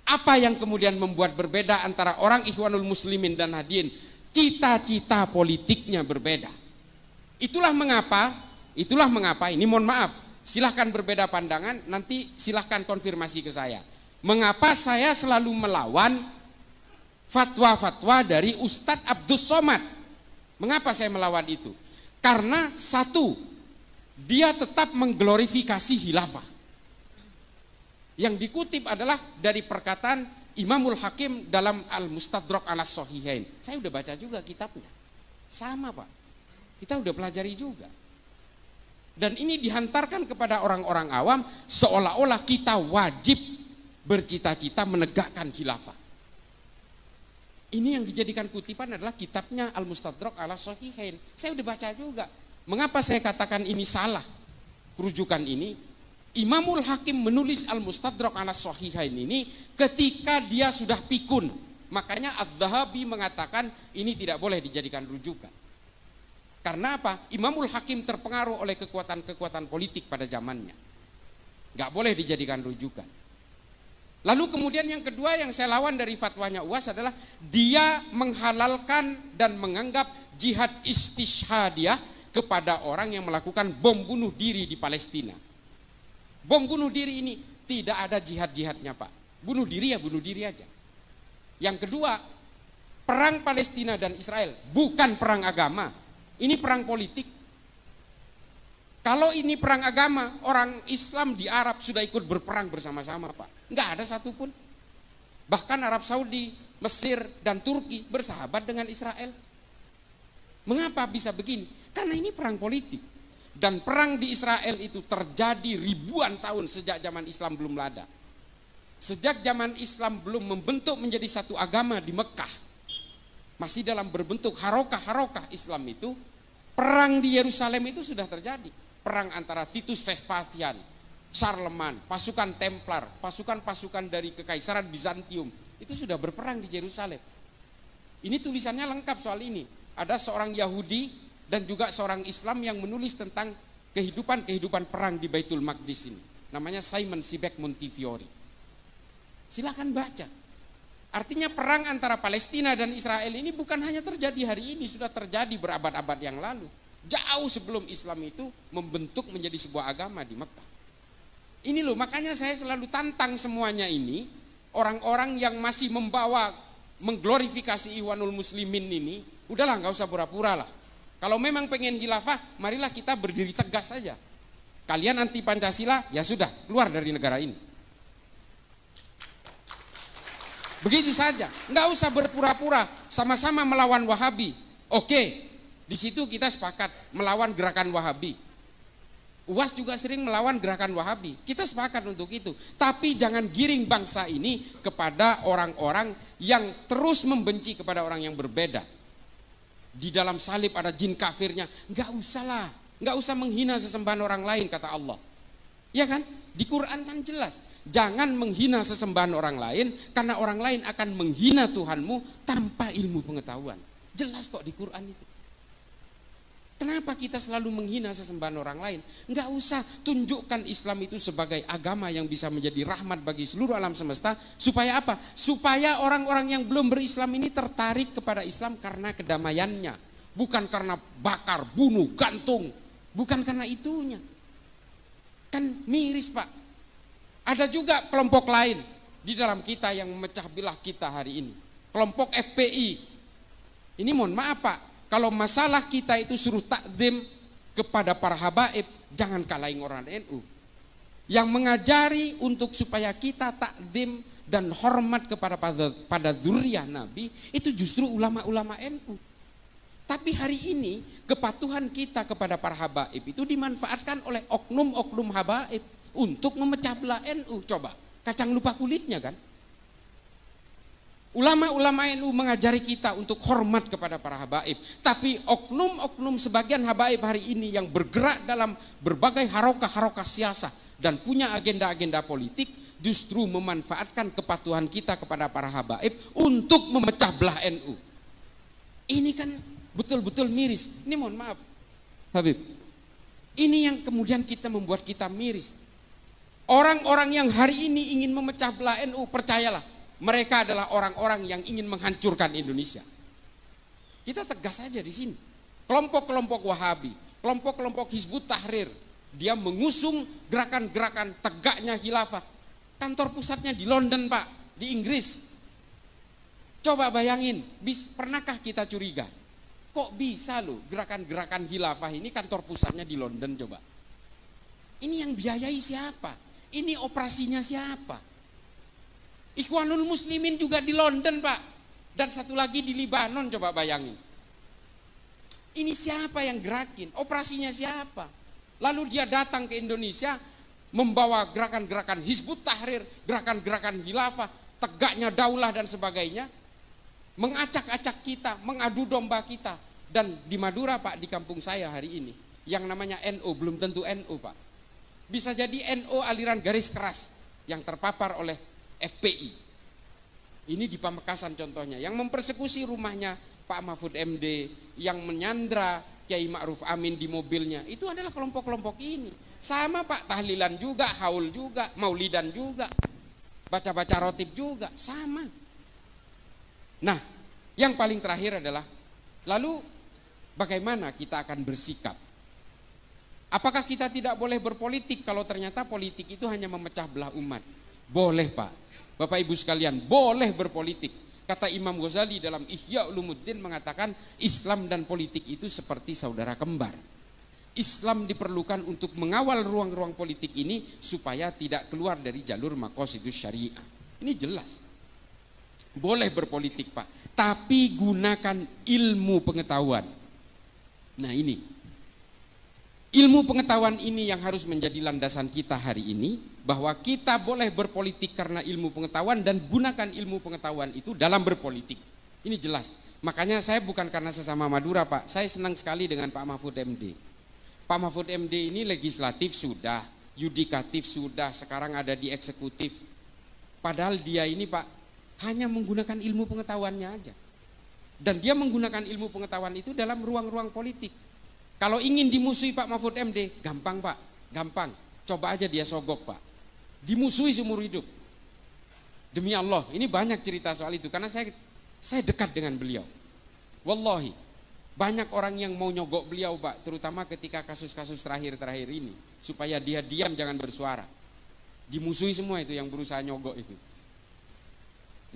Apa yang kemudian membuat berbeda antara orang Ikhwanul Muslimin dan Nahdien? Cita-cita politiknya berbeda. Itulah mengapa, ini mohon maaf, silahkan berbeda pandangan, nanti silahkan konfirmasi ke saya. Mengapa saya selalu melawan fatwa-fatwa dari Ustadz Abdus Somad? Mengapa saya melawan itu? Karena satu, dia tetap mengglorifikasi khilafah. Yang dikutip adalah dari perkataan Imamul Hakim dalam Al-Mustadrak ala Sahihain. Saya udah baca juga kitabnya. Sama Pak. Kita udah pelajari juga. Dan ini dihantarkan kepada orang-orang awam seolah-olah kita wajib bercita-cita menegakkan khilafah. Ini yang dijadikan kutipan adalah kitabnya Al-Mustadrak ala Sahihain. Saya udah baca juga. Mengapa saya katakan ini salah? Rujukan ini, Imamul Hakim menulis Al-Mustadrak ala Sahihain ini ketika dia sudah pikun. Makanya Az-Zahabi mengatakan ini tidak boleh dijadikan rujukan. Karena apa? Imamul Hakim terpengaruh oleh kekuatan-kekuatan politik pada zamannya. Gak boleh dijadikan rujukan. Lalu kemudian yang kedua yang saya lawan dari fatwanya UAS adalah dia menghalalkan dan menganggap jihad istishhadiyah kepada orang yang melakukan bom bunuh diri di Palestina. Bom bunuh diri ini tidak ada jihad-jihadnya Pak. Bunuh diri ya bunuh diri aja. Yang kedua, perang Palestina dan Israel bukan perang agama. Ini perang politik. Kalau ini perang agama, orang Islam di Arab sudah ikut berperang bersama-sama Pak. Enggak ada satupun. Bahkan Arab Saudi, Mesir, dan Turki bersahabat dengan Israel. Mengapa bisa begini? Karena ini perang politik. Dan perang di Israel itu terjadi ribuan tahun sejak zaman Islam belum ada. Sejak zaman Islam belum membentuk menjadi satu agama di Mekah. Masih dalam berbentuk harokah-harokah Islam itu, perang di Yerusalem itu sudah terjadi. Perang antara Titus Vespasian, Charlemagne, pasukan Templar, pasukan-pasukan dari Kekaisaran Bizantium, itu sudah berperang di Yerusalem. Ini tulisannya lengkap soal ini. Ada seorang Yahudi dan juga seorang Islam yang menulis tentang kehidupan perang di Baitul Maqdis ini. Namanya Simon Sibek Montefiore. Silakan baca. Artinya perang antara Palestina dan Israel ini bukan hanya terjadi hari ini, sudah terjadi berabad-abad yang lalu. Jauh sebelum Islam itu membentuk menjadi sebuah agama di Mekah. Ini loh, makanya saya selalu tantang semuanya ini, orang-orang yang masih mengglorifikasi Ikhwanul Muslimin ini, udahlah nggak usah pura-pura lah. Kalau memang pengen khilafah, marilah kita berdiri tegas saja. Kalian anti Pancasila, ya sudah, keluar dari negara ini. Begitu saja, nggak usah berpura-pura, sama-sama melawan Wahabi. Oke, di situ kita sepakat melawan gerakan Wahabi. UAS juga sering melawan gerakan Wahabi. Kita sepakat untuk itu. Tapi jangan giring bangsa ini kepada orang-orang yang terus membenci kepada orang yang berbeda. Di dalam salib ada jin kafirnya. Nggak usah lah, nggak usah menghina sesembahan orang lain kata Allah. Ya kan? Di Quran kan jelas, jangan menghina sesembahan orang lain karena orang lain akan menghina Tuhanmu tanpa ilmu pengetahuan. Jelas kok di Quran itu. Kenapa kita selalu menghina sesembahan orang lain? Enggak usah, tunjukkan Islam itu sebagai agama yang bisa menjadi rahmat bagi seluruh alam semesta. Supaya apa? Supaya orang-orang yang belum berislam ini tertarik kepada Islam karena kedamaiannya. Bukan karena bakar, bunuh, gantung. Bukan karena itunya. Kan miris Pak. Ada juga kelompok lain di dalam kita yang memecah belah kita hari ini. Kelompok FPI. Ini mohon maaf Pak. Kalau masalah kita itu suruh takdim kepada para habaib, jangan kalahin orang NU. Yang mengajari untuk supaya kita takdim dan hormat pada dzurriyyah Nabi, itu justru ulama-ulama NU. Tapi hari ini kepatuhan kita kepada para habaib itu dimanfaatkan oleh oknum-oknum habaib untuk memecah belah NU. Coba, kacang lupa kulitnya kan? Ulama-ulama NU mengajari kita untuk hormat kepada para habaib. Tapi oknum-oknum sebagian habaib hari ini yang bergerak dalam berbagai harokah-harokah siasah dan punya agenda-agenda politik justru memanfaatkan kepatuhan kita kepada para habaib untuk memecah belah NU. Ini kan betul-betul miris. Ini mohon maaf Habib, ini yang kemudian kita membuat kita miris. Orang-orang yang hari ini ingin memecah belah NU, percayalah, mereka adalah orang-orang yang ingin menghancurkan Indonesia. Kita tegas saja di sini. Kelompok-kelompok Wahabi, kelompok-kelompok Hizbut Tahrir, dia mengusung gerakan-gerakan tegaknya khilafah. Kantor pusatnya di London Pak, di Inggris. Coba bayangin, pernahkah kita curiga? Kok bisa loh gerakan-gerakan khilafah ini kantor pusatnya di London coba? Ini yang biayai siapa? Ini operasinya siapa? Ikhwanul Muslimin juga di London Pak. Dan satu lagi di Libanon, coba bayangin. Ini siapa yang gerakin? Operasinya siapa? Lalu dia datang ke Indonesia membawa gerakan-gerakan Hizbut Tahrir, gerakan-gerakan khilafah, tegaknya daulah dan sebagainya, mengacak-acak kita, mengadu domba kita. Dan di Madura Pak, di kampung saya hari ini, yang namanya NU, belum tentu NU Pak. Bisa jadi NU aliran garis keras yang terpapar oleh FPI. Ini di Pamekasan contohnya, yang mempersekusi rumahnya Pak Mahfud MD, yang menyandra Kiai Ma'ruf Amin di mobilnya, itu adalah kelompok-kelompok ini. Sama Pak, tahlilan juga, haul juga, maulidan juga, baca-baca rotib juga, sama. Nah, yang paling terakhir adalah, lalu bagaimana kita akan bersikap? Apakah kita tidak boleh berpolitik kalau ternyata politik itu hanya memecah belah umat? Boleh Pak. Bapak Ibu sekalian, boleh berpolitik. Kata Imam Ghazali dalam Ihya Ulumuddin mengatakan Islam dan politik itu seperti saudara kembar. Islam diperlukan untuk mengawal ruang-ruang politik ini supaya tidak keluar dari jalur maqasidus syariah. Ini jelas. Boleh berpolitik Pak, tapi gunakan ilmu pengetahuan. Nah ini, ilmu pengetahuan ini yang harus menjadi landasan kita hari ini, bahwa kita boleh berpolitik karena ilmu pengetahuan dan gunakan ilmu pengetahuan itu dalam berpolitik. Ini jelas. Makanya saya bukan karena sesama Madura Pak, saya senang sekali dengan Pak Mahfud MD. Pak Mahfud MD ini legislatif sudah, yudikatif sudah, sekarang ada di eksekutif. Padahal dia ini Pak hanya menggunakan ilmu pengetahuannya aja. Dan dia menggunakan ilmu pengetahuan itu dalam ruang-ruang politik. Kalau ingin dimusuhi Pak Mahfud MD, gampang Pak, gampang. Coba aja dia sogok Pak. Dimusuhi seumur hidup. Demi Allah, ini banyak cerita soal itu karena saya dekat dengan beliau. Wallahi, banyak orang yang mau nyogok beliau Pak, terutama ketika kasus-kasus terakhir-terakhir ini, supaya dia diam jangan bersuara. Dimusuhi semua itu yang berusaha nyogok itu.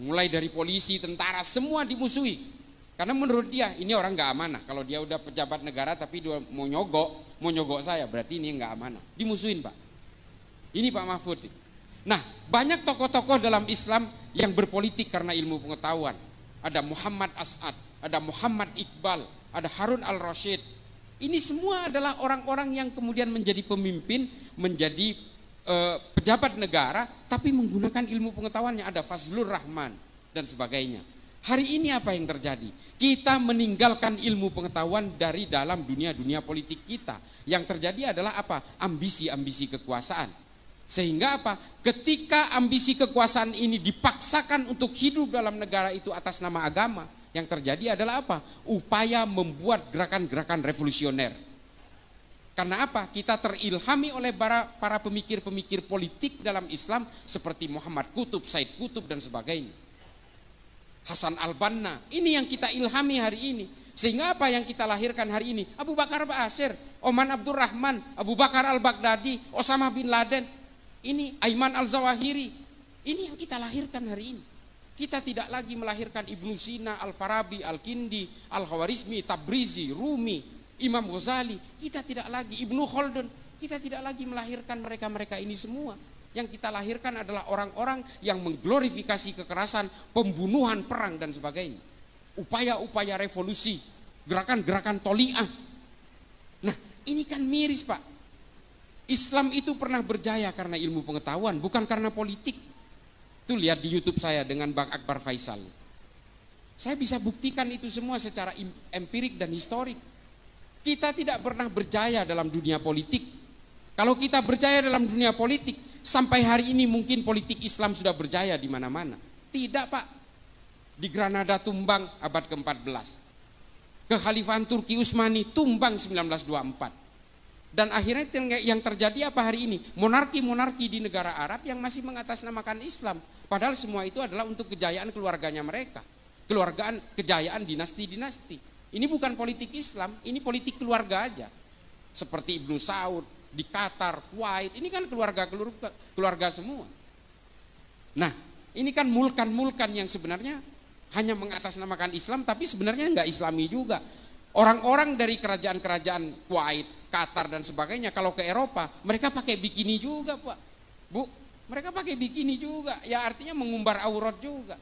Mulai dari polisi, tentara, semua dimusuhi. Karena menurut dia ini orang nggak amanah. Kalau dia udah pejabat negara tapi dia mau nyogok saya, berarti ini nggak amanah. Dimusuhin Pak. Ini Pak Mahfud. Nah, banyak tokoh-tokoh dalam Islam yang berpolitik karena ilmu pengetahuan. Ada Muhammad As'ad, ada Muhammad Iqbal, ada Harun al-Rasyid. Ini semua adalah orang-orang yang kemudian menjadi pemimpin, menjadi pejabat negara, tapi menggunakan ilmu pengetahuannya. Ada Fazlur Rahman dan sebagainya. Hari ini apa yang terjadi? Kita meninggalkan ilmu pengetahuan dari dalam dunia politik kita. Yang terjadi adalah apa? Ambisi-ambisi kekuasaan. Sehingga apa? Ketika ambisi kekuasaan ini dipaksakan untuk hidup dalam negara itu atas nama agama, Yang terjadi adalah apa? Upaya membuat gerakan-gerakan revolusioner. Karena apa? Kita terilhami oleh para pemikir-pemikir politik dalam Islam seperti Muhammad Qutb, Said Qutb dan sebagainya. Hasan al-Banna, ini yang kita ilhami hari ini. Sehingga apa yang kita lahirkan hari ini? Abu Bakar Ba'asyir, Oman Abdurrahman, Abu Bakar al-Baghdadi, Osama bin Laden, ini Aiman al-Zawahiri. Ini yang kita lahirkan hari ini. Kita tidak lagi melahirkan Ibnu Sina, Al-Farabi, Al-Kindi, Al-Khawarizmi, Tabrizi, Rumi, Imam Ghazali. Kita tidak lagi, Ibnu Khaldun, kita tidak lagi melahirkan mereka-mereka ini semua. Yang kita lahirkan adalah orang-orang yang mengglorifikasi kekerasan, pembunuhan, perang dan sebagainya. Upaya-upaya revolusi, gerakan-gerakan toli'ah. Nah, ini kan miris, Pak. Islam itu pernah berjaya karena ilmu pengetahuan, bukan karena politik. Itu lihat di YouTube saya dengan Bang Akbar Faisal. Saya bisa buktikan itu semua secara empirik dan historik. Kita tidak pernah berjaya dalam dunia politik. Kalau kita berjaya dalam dunia politik, sampai hari ini mungkin politik Islam sudah berjaya di mana-mana. Tidak, Pak. Di Granada tumbang abad ke-14. Kekhalifahan Turki Utsmani tumbang 1924. Dan akhirnya yang terjadi apa hari ini? Monarki-monarki di negara Arab yang masih mengatasnamakan Islam. Padahal semua itu adalah untuk kejayaan keluarganya mereka. Kejayaan dinasti-dinasti. Ini bukan politik Islam, ini politik keluarga aja. Seperti Ibnu Saud di Qatar, Kuwait, ini kan keluarga semua. Nah, ini kan mulkan-mulkan yang sebenarnya hanya mengatasnamakan Islam, tapi sebenarnya nggak Islami juga. Orang-orang dari kerajaan-kerajaan Kuwait, Qatar dan sebagainya, kalau ke Eropa, mereka pakai bikini juga, Pak. Bu, mereka pakai bikini juga, ya artinya mengumbar aurat juga.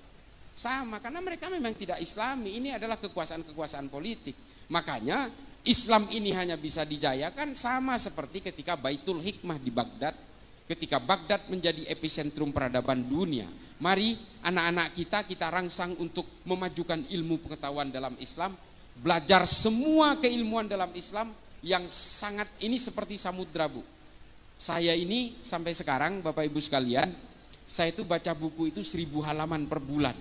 Sama, karena mereka memang tidak Islami. Ini adalah kekuasaan-kekuasaan politik. Makanya Islam ini hanya bisa dijayakan sama seperti ketika Baitul Hikmah di Baghdad. Ketika Baghdad menjadi epicentrum peradaban dunia. Mari anak-anak kita rangsang untuk memajukan ilmu pengetahuan dalam Islam. Belajar semua keilmuan dalam Islam yang sangat ini seperti samudra, Bu. Saya ini sampai sekarang Bapak Ibu sekalian, saya itu baca buku itu 1000 halaman per bulan.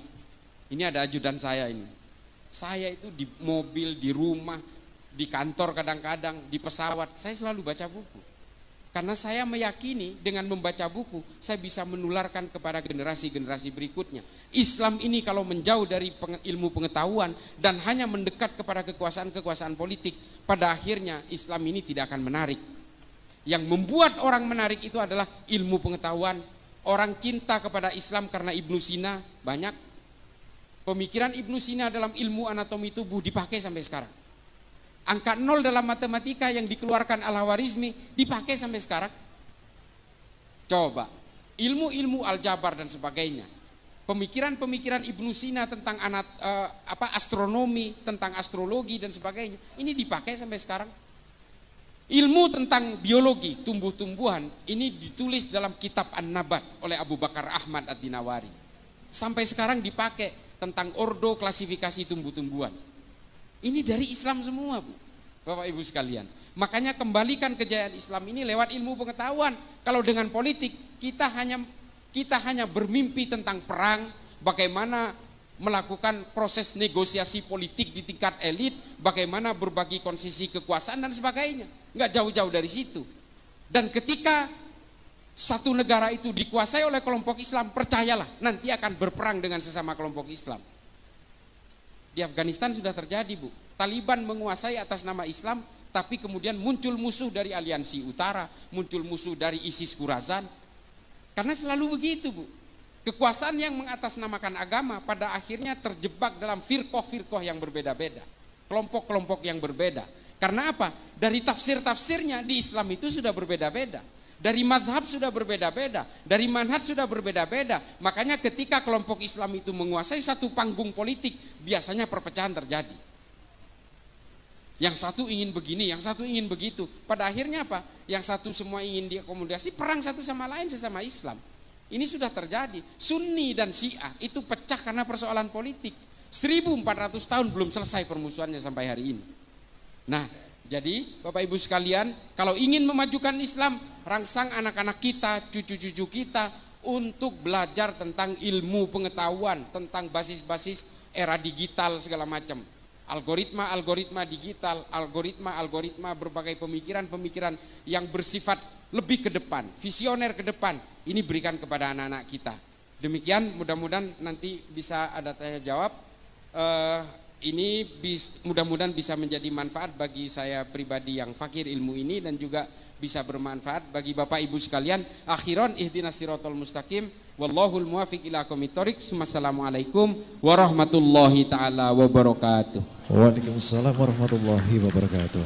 Ini ada ajudan saya ini. Saya itu di mobil, di rumah, di kantor kadang-kadang, di pesawat, saya selalu baca buku. Karena saya meyakini dengan membaca buku, saya bisa menularkan kepada generasi-generasi berikutnya. Islam ini kalau menjauh dari ilmu pengetahuan dan hanya mendekat kepada kekuasaan-kekuasaan politik, pada akhirnya Islam ini tidak akan menarik. Yang membuat orang menarik itu adalah ilmu pengetahuan. Orang cinta kepada Islam karena Ibnu Sina banyak. Pemikiran Ibnu Sina dalam ilmu anatomi tubuh dipakai sampai sekarang. Angka 0 dalam matematika yang dikeluarkan Al-Khawarizmi dipakai sampai sekarang. Coba, ilmu-ilmu aljabar dan sebagainya. Pemikiran-pemikiran Ibnu Sina tentang astronomi, tentang astrologi dan sebagainya, ini dipakai sampai sekarang. Ilmu tentang biologi, tumbuh-tumbuhan, ini ditulis dalam kitab An-Nabat oleh Abu Bakar Ahmad Ad-Dinawari. Sampai sekarang dipakai tentang ordo klasifikasi tumbuh-tumbuhan. Ini dari Islam semua, Bu. Bapak Ibu sekalian. Makanya kembalikan kejayaan Islam ini lewat ilmu pengetahuan. Kalau dengan politik kita hanya bermimpi tentang perang, bagaimana melakukan proses negosiasi politik di tingkat elit, bagaimana berbagi konsesi kekuasaan dan sebagainya. Enggak jauh-jauh dari situ. Dan ketika satu negara itu dikuasai oleh kelompok Islam, percayalah nanti akan berperang dengan sesama kelompok Islam. Di Afghanistan sudah terjadi, Bu. Taliban menguasai atas nama Islam, tapi kemudian muncul musuh dari aliansi utara, muncul musuh dari ISIS Khorasan. Karena selalu begitu, Bu. Kekuasaan yang mengatasnamakan agama pada akhirnya terjebak dalam firqoh-firqoh yang berbeda-beda. Kelompok-kelompok yang berbeda. Karena apa? Dari tafsir-tafsirnya di Islam itu sudah berbeda-beda. Dari mazhab sudah berbeda-beda, dari manhaj sudah berbeda-beda. Makanya ketika kelompok Islam itu menguasai satu panggung politik, biasanya perpecahan terjadi. Yang satu ingin begini, yang satu ingin begitu. Pada akhirnya apa? Yang satu semua ingin diakomodasi, perang satu sama lain sesama Islam. Ini sudah terjadi. Sunni dan Syiah itu pecah karena persoalan politik. 1400 tahun belum selesai permusuhannya sampai hari ini. Nah, jadi Bapak Ibu sekalian, kalau ingin memajukan Islam, rangsang anak-anak kita, cucu-cucu kita untuk belajar tentang ilmu pengetahuan, tentang basis-basis era digital segala macam. Algoritma digital, algoritma berbagai pemikiran yang bersifat lebih ke depan, visioner ke depan. Ini berikan kepada anak-anak kita. Demikian, mudah-mudahan nanti bisa ada tanya jawab. Ini mudah-mudahan bisa menjadi manfaat bagi saya pribadi yang fakir ilmu ini, dan juga bisa bermanfaat bagi Bapak Ibu sekalian. Akhiran, ihdinas siratal mustaqim, wallahul muwafiq ila aqwamit thoriq. Wassalamualaikum warahmatullahi taala wabarakatuh. Waalaikumsalam warahmatullahi wabarakatuh.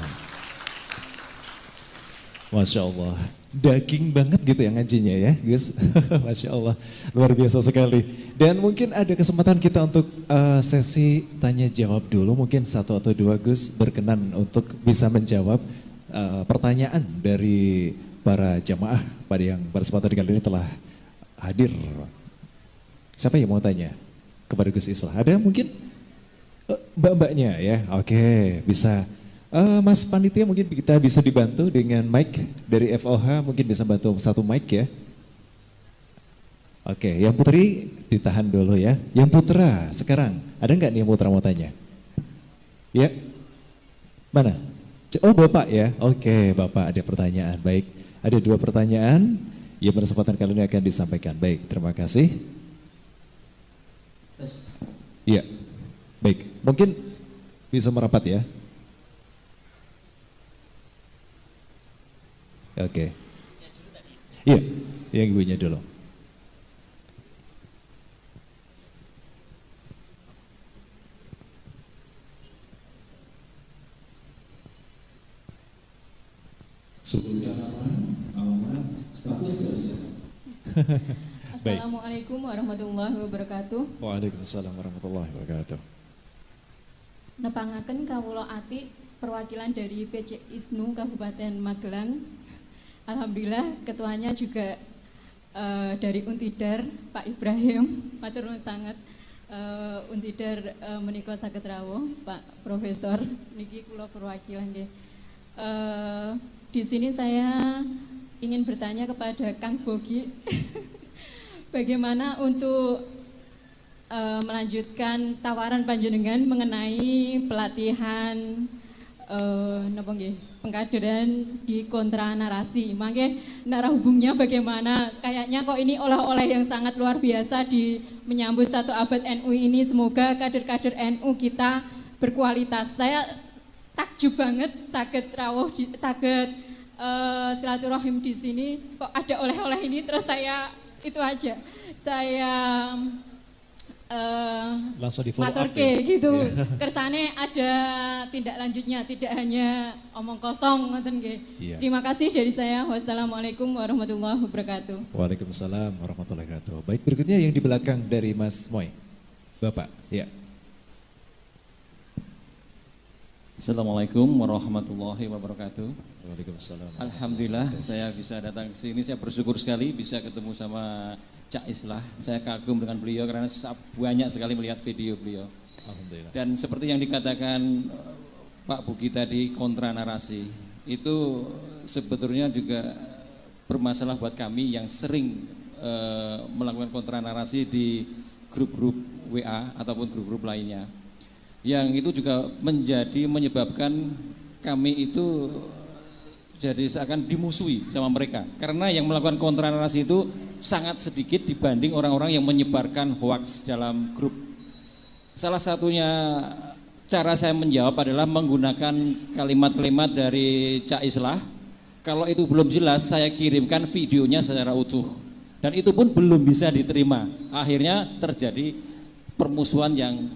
Masya Allah, daging banget gitu ya ngajinya ya Gus. Masya Allah, luar biasa sekali. Dan mungkin ada kesempatan kita untuk sesi tanya jawab dulu. Mungkin satu atau dua Gus berkenan untuk bisa menjawab pertanyaan dari para jamaah pada yang berkesempatan kali ini telah hadir. Siapa yang mau tanya kepada Gus Islah? Ada mungkin mbak-mbaknya ya? Oke, bisa. Mas Panitia mungkin kita bisa dibantu dengan mic dari FOH, mungkin bisa bantu satu mic ya. Oke, yang putri ditahan dulu ya. Yang putra sekarang, ada nggak nih yang putra mau tanya? Ya, mana? Oh Bapak ya, oke Bapak ada pertanyaan, baik. Ada dua pertanyaan yang berkesempatan kali ini akan disampaikan. Baik, terima kasih. Iya, baik. Mungkin bisa merapat ya. Oke. Iya, yang ibunya dulu. Sebelumnya nama, status dosen. Assalamualaikum warahmatullahi wabarakatuh. Waalaikumsalam warahmatullahi wabarakatuh. Nepangaken kawula ati perwakilan dari PC ISNU Kabupaten Magelang. Alhamdulillah ketuanya juga dari Untidar, Pak Ibrahim, matur nuwun sanget. Untidar menika saged rawuh, Pak Profesor, niki kula perwakilan nggih. Di sini saya ingin bertanya kepada Kang Bogi, bagaimana untuk melanjutkan tawaran panjenengan mengenai pelatihan pengkaderan di kontra narasi. Mangke narah hubungnya bagaimana? Kayaknya kok ini oleh-oleh yang sangat luar biasa di menyambut 1 abad NU ini. Semoga kader-kader NU kita berkualitas. Saya takjub banget saged rawuh saged silaturahim di sini, kok ada oleh-oleh ini. Terus saya itu aja. Saya langsung di follow up ya? Gitu. Yeah. Kersane ada tindak lanjutnya, tidak hanya omong kosong ngoten nggih. Yeah. Terima kasih dari saya. Wassalamualaikum warahmatullahi wabarakatuh. Waalaikumsalam warahmatullahi wabarakatuh. Baik, berikutnya yang di belakang dari Mas Moy. Bapak, ya. Assalamualaikum warahmatullahi wabarakatuh. Waalaikumsalam. Alhamdulillah saya bisa datang ke sini, saya bersyukur sekali bisa ketemu sama Cak Islah. Saya kagum dengan beliau karena banyak sekali melihat video beliau. Alhamdulillah. Dan seperti yang dikatakan Pak Bugi tadi, kontra narasi itu sebetulnya juga bermasalah buat kami yang sering melakukan kontra narasi di grup-grup WA ataupun grup-grup lainnya. Yang itu juga menyebabkan kami itu jadi seakan dimusuhi sama mereka. Karena yang melakukan kontra narasi itu sangat sedikit dibanding orang-orang yang menyebarkan hoaks dalam grup. Salah satunya cara saya menjawab adalah menggunakan kalimat-kalimat dari Cak Islah. Kalau itu belum jelas, saya kirimkan videonya secara utuh. Dan itu pun belum bisa diterima. Akhirnya terjadi permusuhan yang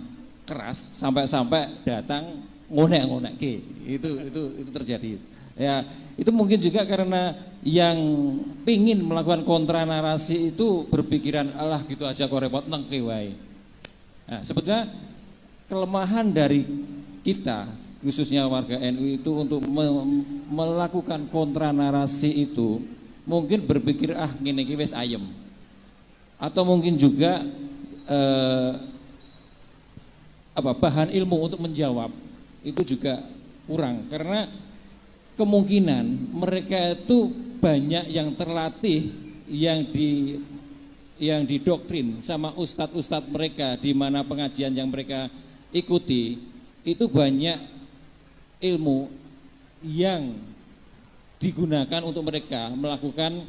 keras sampai datang ngonek-ngonek. Itu terjadi. Ya, itu mungkin juga karena yang pingin melakukan kontra narasi itu berpikiran alah gitu aja kok repot nengke wae. Nah, sebetulnya kelemahan dari kita khususnya warga NU itu untuk melakukan kontra narasi itu mungkin berpikir ngene iki wis ayem. Atau mungkin juga bahan ilmu untuk menjawab itu juga kurang karena kemungkinan mereka itu banyak yang terlatih yang yang didoktrin sama ustadz-ustadz mereka di mana pengajian yang mereka ikuti itu banyak ilmu yang digunakan untuk mereka melakukan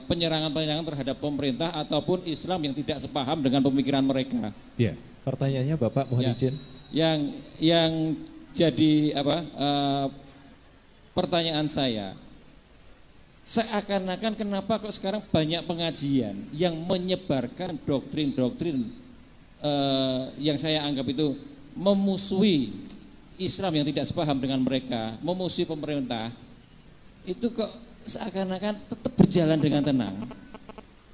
penyerangan-penyerangan terhadap pemerintah ataupun Islam yang tidak sepaham dengan pemikiran mereka. Ya, pertanyaannya Bapak mohon izin. Yang jadi pertanyaan saya, seakan-akan kenapa kok sekarang banyak pengajian yang menyebarkan doktrin-doktrin yang saya anggap itu memusuhi Islam yang tidak sepaham dengan mereka, memusuhi pemerintah, itu kok seakan-akan tetap berjalan dengan tenang.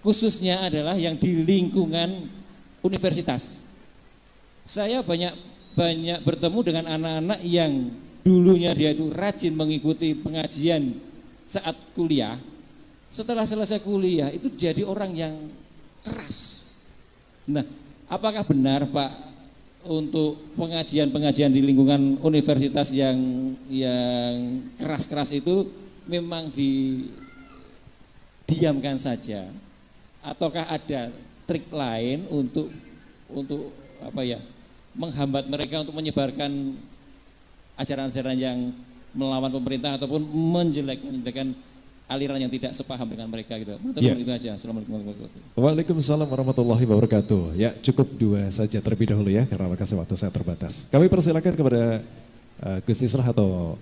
Khususnya adalah yang di lingkungan universitas. Saya banyak bertemu dengan anak-anak yang dulunya dia itu rajin mengikuti pengajian saat kuliah, setelah selesai kuliah itu jadi orang yang keras. Nah, apakah benar Pak untuk pengajian-pengajian di lingkungan universitas yang keras-keras itu memang didiamkan saja, ataukah ada trik lain untuk menghambat mereka untuk menyebarkan ajaran-ajaran yang melawan pemerintah ataupun menjelek-jelekan aliran yang tidak sepaham dengan mereka gitu. Itu aja. Assalamualaikum warahmatullahi wabarakatuh. Waalaikumsalam warahmatullahi wabarakatuh. Ya, cukup 2 saja terlebih dahulu ya karena waktu saya terbatas. Kami persilakan kepada Gus Islah atau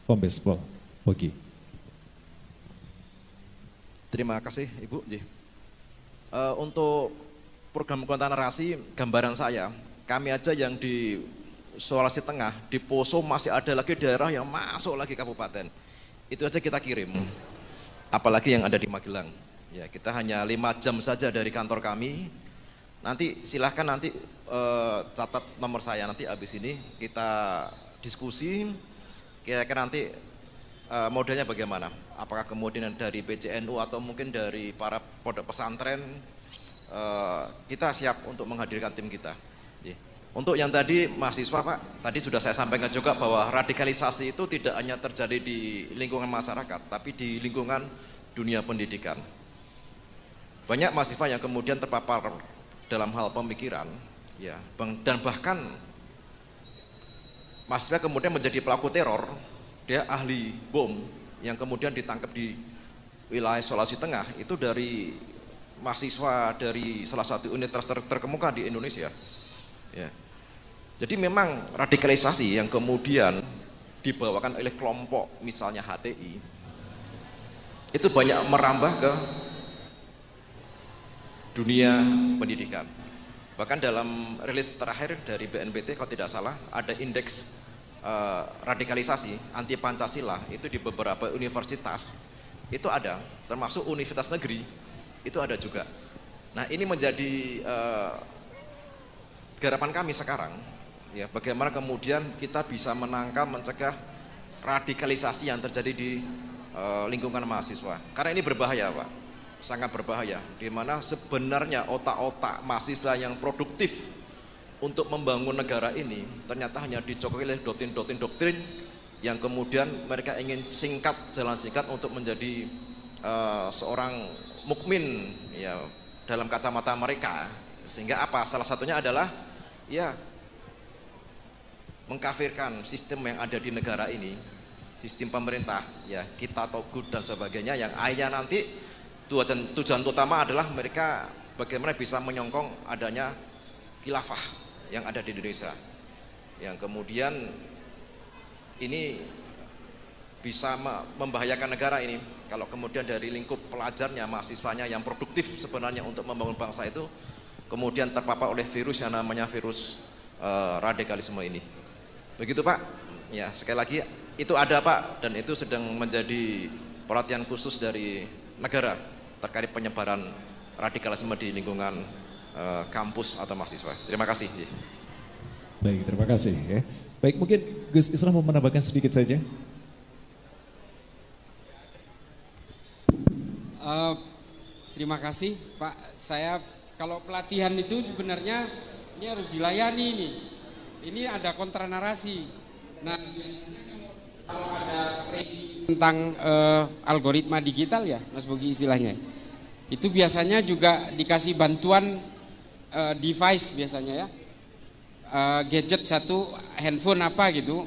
Kombes Pol Pogi. Terima kasih Ibu. Untuk program kontra narasi, gambaran saya, kami aja yang di Sulawesi Tengah, di Poso masih ada lagi daerah yang masuk lagi kabupaten. Itu aja kita kirim. Apalagi yang ada di Magelang. Ya, kita hanya 5 jam saja dari kantor kami. Nanti silahkan nanti catat nomor saya, nanti habis ini kita diskusi kira-kira nanti modelnya bagaimana. Apakah kemudian dari PCNU atau mungkin dari para pondok pesantren, kita siap untuk menghadirkan tim kita. Untuk yang tadi mahasiswa Pak, tadi sudah saya sampaikan juga bahwa radikalisasi itu tidak hanya terjadi di lingkungan masyarakat, tapi di lingkungan dunia pendidikan. Banyak mahasiswa yang kemudian terpapar dalam hal pemikiran, ya, dan bahkan mahasiswa kemudian menjadi pelaku teror, dia ahli bom yang kemudian ditangkap di wilayah Sulawesi Tengah, itu dari mahasiswa dari salah satu universitas terkemuka di Indonesia. Ya. Jadi memang radikalisasi yang kemudian dibawakan oleh kelompok misalnya HTI itu banyak merambah ke dunia pendidikan. Bahkan dalam rilis terakhir dari BNPT kalau tidak salah ada indeks radikalisasi anti Pancasila itu di beberapa universitas itu ada, termasuk universitas negeri itu ada juga. Nah, ini menjadi garapan kami sekarang. Ya, bagaimana kemudian kita bisa menangkal, mencegah radikalisasi yang terjadi di lingkungan mahasiswa. Karena ini berbahaya Pak, sangat berbahaya. Di mana sebenarnya otak-otak mahasiswa yang produktif untuk membangun negara ini ternyata hanya dicokoki oleh doktrin-doktrin yang kemudian mereka ingin singkat, jalan singkat untuk menjadi seorang mukmin ya dalam kacamata mereka. Sehingga apa? Salah satunya adalah ya mengkafirkan sistem yang ada di negara ini, sistem pemerintah, ya kita togut dan sebagainya, yang akhirnya nanti tujuan utama adalah mereka bagaimana bisa menyongkong adanya khilafah yang ada di Indonesia, yang kemudian ini bisa membahayakan negara ini kalau kemudian dari lingkup pelajarnya, mahasiswanya yang produktif sebenarnya untuk membangun bangsa itu kemudian terpapar oleh virus yang namanya virus radikalisme ini. Begitu Pak, ya sekali lagi itu ada Pak, dan itu sedang menjadi perhatian khusus dari negara terkait penyebaran radikalisme di lingkungan kampus atau mahasiswa. Terima kasih. Baik, terima kasih. Ya. Baik, mungkin Gus Islah mau menambahkan sedikit saja. Terima kasih Pak. Saya kalau pelatihan itu sebenarnya ini harus dilayani nih. Ini ada kontra narasi. Nah, biasanya kalau ada training tentang algoritma digital ya, Mas Bogi istilahnya. Itu biasanya juga dikasih bantuan device biasanya ya, gadget satu, handphone apa gitu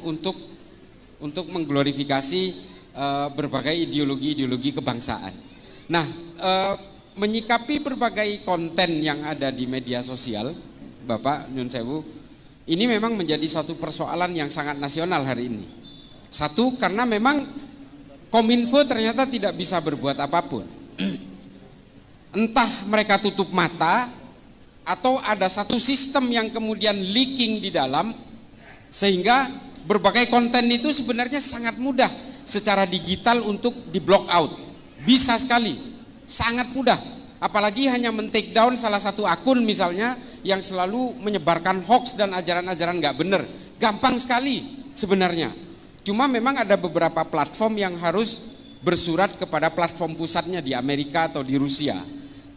untuk mengglorifikasi berbagai ideologi kebangsaan. Nah, menyikapi berbagai konten yang ada di media sosial, Bapak Nyun Sewu, ini memang menjadi satu persoalan yang sangat nasional hari ini. Satu, karena memang Kominfo ternyata tidak bisa berbuat apapun. Entah mereka tutup mata atau ada satu sistem yang kemudian leaking di dalam, sehingga berbagai konten itu sebenarnya sangat mudah secara digital untuk di block out. Bisa sekali, sangat mudah. Apalagi hanya men-take down salah satu akun misalnya yang selalu menyebarkan hoax dan ajaran-ajaran nggak benar. Gampang sekali sebenarnya. Cuma memang ada beberapa platform yang harus bersurat kepada platform pusatnya di Amerika atau di Rusia.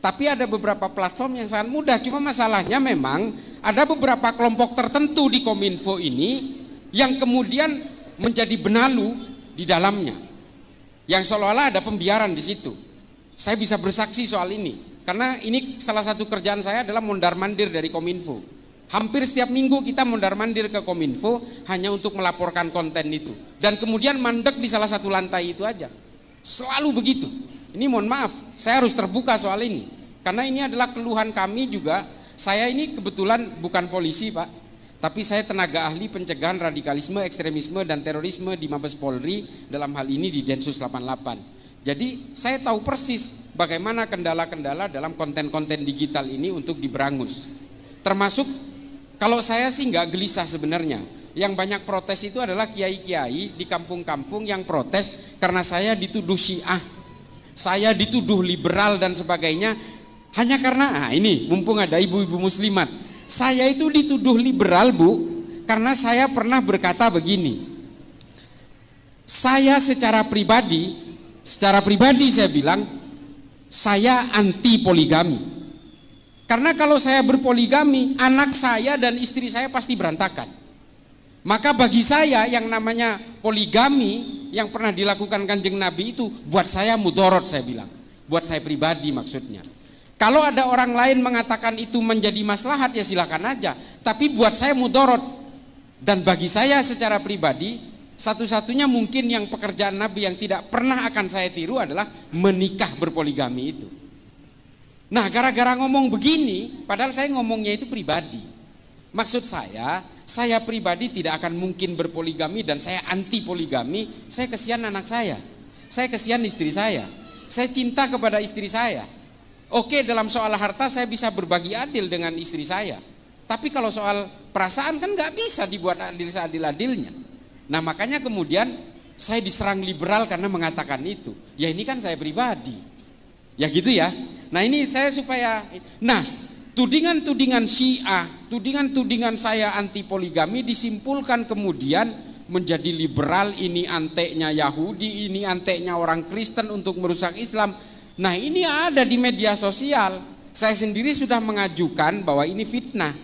Tapi ada beberapa platform yang sangat mudah, cuma masalahnya memang ada beberapa kelompok tertentu di Kominfo ini yang kemudian menjadi benalu di dalamnya. Yang seolah-olah ada pembiaran di situ. Saya bisa bersaksi soal ini, karena ini salah satu kerjaan saya adalah mondar-mandir dari Kominfo. Hampir setiap minggu kita mondar-mandir ke Kominfo hanya untuk melaporkan konten itu. Dan kemudian mandek di salah satu lantai itu aja. Selalu begitu. Ini mohon maaf, saya harus terbuka soal ini. Karena ini adalah keluhan kami juga. Saya ini kebetulan bukan polisi Pak, tapi saya tenaga ahli pencegahan radikalisme, ekstremisme dan terorisme di Mabes Polri, dalam hal ini di Densus 88. Jadi saya tahu persis bagaimana kendala-kendala dalam konten-konten digital ini untuk diberangus. Termasuk kalau saya sih nggak gelisah sebenarnya. Yang banyak protes itu adalah kiai-kiai di kampung-kampung yang protes karena saya dituduh Syiah, saya dituduh liberal dan sebagainya. Hanya karena ini mumpung ada ibu-ibu muslimat, saya itu dituduh liberal Bu, karena saya pernah berkata begini. Saya secara pribadi saya bilang saya anti poligami. Karena kalau saya berpoligami, anak saya dan istri saya pasti berantakan. Maka bagi saya yang namanya poligami yang pernah dilakukan Kanjeng Nabi itu buat saya mudorot, saya bilang. Buat saya pribadi maksudnya. Kalau ada orang lain mengatakan itu menjadi maslahat ya silakan aja. Tapi buat saya mudorot. Dan bagi saya secara pribadi, satu-satunya mungkin yang pekerjaan Nabi yang tidak pernah akan saya tiru adalah menikah berpoligami itu. Nah, gara-gara ngomong begini, padahal saya ngomongnya itu pribadi. Maksud saya pribadi tidak akan mungkin berpoligami dan saya anti poligami. Saya kesian anak saya kesian istri saya cinta kepada istri saya. Oke, dalam soal harta saya bisa berbagi adil dengan istri saya. Tapi kalau soal perasaan kan nggak bisa dibuat adil seadil-adilnya. Nah makanya kemudian saya diserang liberal karena mengatakan itu. Ya ini kan saya pribadi. Ya gitu ya. Nah ini saya supaya, nah tudingan-tudingan Syiah, tudingan-tudingan saya anti poligami disimpulkan kemudian menjadi liberal, ini anteknya Yahudi, ini anteknya orang Kristen untuk merusak Islam. Nah ini ada di media sosial. Saya sendiri sudah mengajukan bahwa ini fitnah.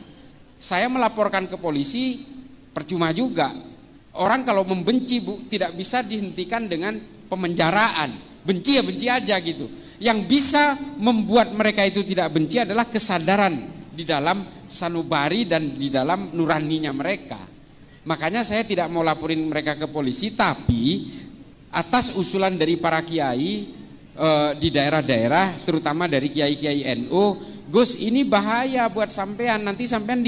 Saya melaporkan ke polisi, percuma juga. Orang kalau membenci Bu, tidak bisa dihentikan dengan pemenjaraan. Benci ya benci aja gitu. Yang bisa membuat mereka itu tidak benci adalah kesadaran di dalam sanubari dan di dalam nuraninya mereka. Makanya saya tidak mau laporin mereka ke polisi, tapi atas usulan dari para kiai di daerah-daerah, terutama dari kiai-kiai NU, Gus ini bahaya buat sampean, nanti sampean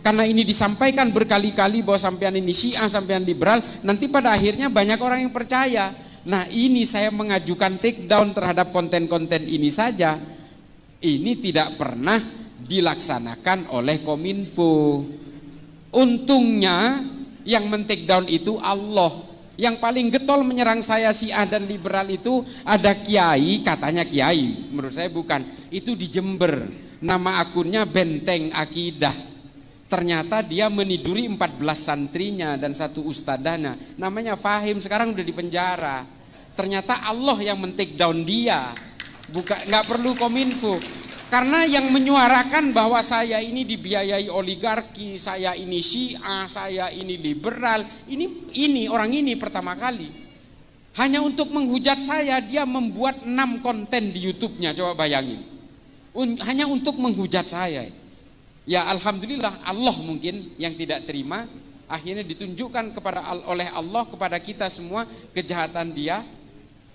karena ini disampaikan berkali-kali bahwa sampean ini Syiah, sampean liberal, nanti pada akhirnya banyak orang yang percaya. Nah ini saya mengajukan take down terhadap konten-konten ini saja. Ini tidak pernah dilaksanakan oleh Kominfo. Untungnya yang men-take down itu Allah. Yang paling getol menyerang saya Syiah dan liberal itu ada kiai, katanya kiai, menurut saya bukan. Itu di Jember, nama akunnya Benteng Akidah. Ternyata dia meniduri 14 santrinya dan satu ustadahnya, namanya Fahim, sekarang udah di penjara. Ternyata Allah yang men-take down dia, bukan, nggak perlu Kominfo. Karena yang menyuarakan bahwa saya ini dibiayai oligarki, saya ini Syiah, saya ini liberal, ini orang ini pertama kali. Hanya untuk menghujat saya, dia membuat 6 konten di YouTube-nya, coba bayangin. Hanya untuk menghujat saya. Ya alhamdulillah, Allah mungkin yang tidak terima, akhirnya ditunjukkan oleh Allah kepada kita semua kejahatan dia.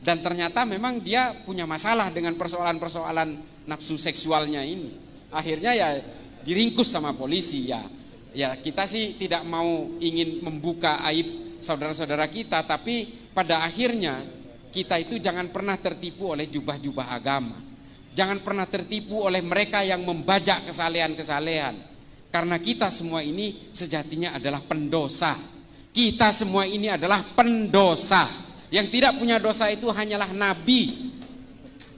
Dan ternyata memang dia punya masalah dengan persoalan-persoalan nafsu seksualnya ini. Akhirnya ya diringkus sama polisi ya. Ya kita sih tidak mau ingin membuka aib saudara-saudara kita, tapi pada akhirnya kita itu jangan pernah tertipu oleh jubah-jubah agama. Jangan pernah tertipu oleh mereka yang membajak kesalehan-kesalehan. Karena kita semua ini sejatinya adalah pendosa. Kita semua ini adalah pendosa. Yang tidak punya dosa itu hanyalah nabi.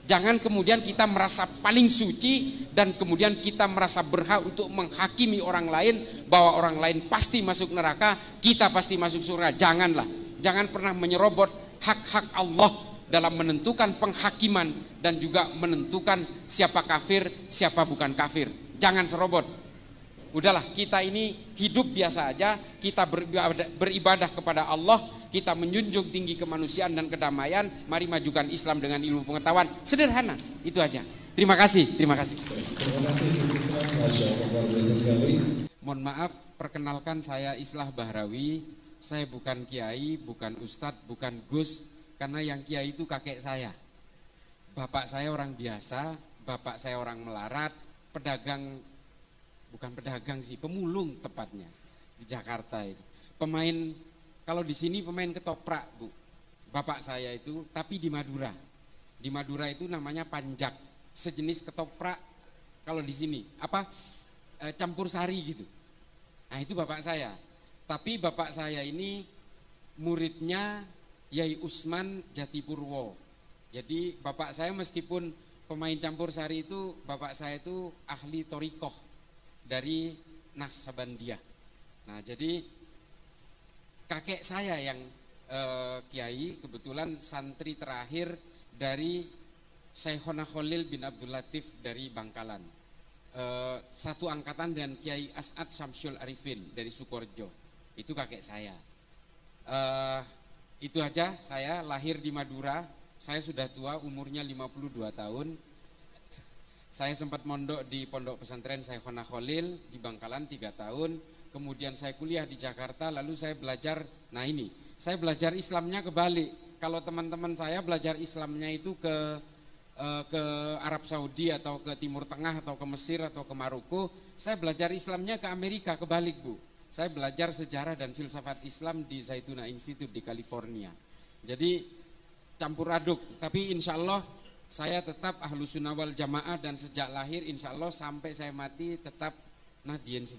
Jangan kemudian kita merasa paling suci dan kemudian kita merasa berhak untuk menghakimi orang lain bahwa orang lain pasti masuk neraka, kita pasti masuk surga. Janganlah. Jangan pernah menyerobot hak-hak Allah dalam menentukan penghakiman dan juga menentukan siapa kafir, siapa bukan kafir. Jangan serobot. Udahlah, kita ini hidup biasa aja, kita beribadah kepada Allah, kita menjunjung tinggi kemanusiaan dan kedamaian, mari majukan Islam dengan ilmu pengetahuan. Sederhana, itu aja. Terima kasih, terima kasih. Mohon maaf, perkenalkan saya Islah Bahrawi. Saya bukan kiai, bukan ustadz, bukan gus, karena yang kiai itu kakek saya. Bapak saya orang biasa, bapak saya orang melarat, pedagang, bukan pedagang sih, pemulung tepatnya di Jakarta itu. Pemain, kalau di sini pemain ketoprak, Bu. Bapak saya itu, tapi di Madura. Di Madura itu namanya panjak, sejenis ketoprak kalau di sini, campur sari gitu. Nah, itu bapak saya. Tapi bapak saya ini muridnya Yai Usman Jatipurwo. Jadi bapak saya meskipun pemain campur sari itu, bapak saya itu ahli torikoh dari Naqsabandiyah. Nah jadi kakek saya yang kiai kebetulan santri terakhir dari Syekhona Khalil bin Abdul Latif dari Bangkalan. Satu angkatan dengan Kiai As'ad Syamsul Arifin dari Sukorejo. Itu kakek saya. Itu aja, saya lahir di Madura. Saya sudah tua, umurnya 52 tahun. Saya sempat mondok di pondok pesantren Syekhona Khalil di Bangkalan 3 tahun. Kemudian saya kuliah di Jakarta, lalu saya belajar, nah ini, saya belajar Islamnya kebalik. Kalau teman-teman saya belajar Islamnya itu ke Arab Saudi atau ke Timur Tengah atau ke Mesir atau ke Maroko, saya belajar Islamnya ke Amerika, kebalik Bu. Saya belajar sejarah dan filsafat Islam di Zaytuna Institute di California. Jadi campur aduk, tapi insya Allah saya tetap Ahlus Sunnah wal Jamaah dan sejak lahir insya Allah sampai saya mati tetap Nahdiyin setia.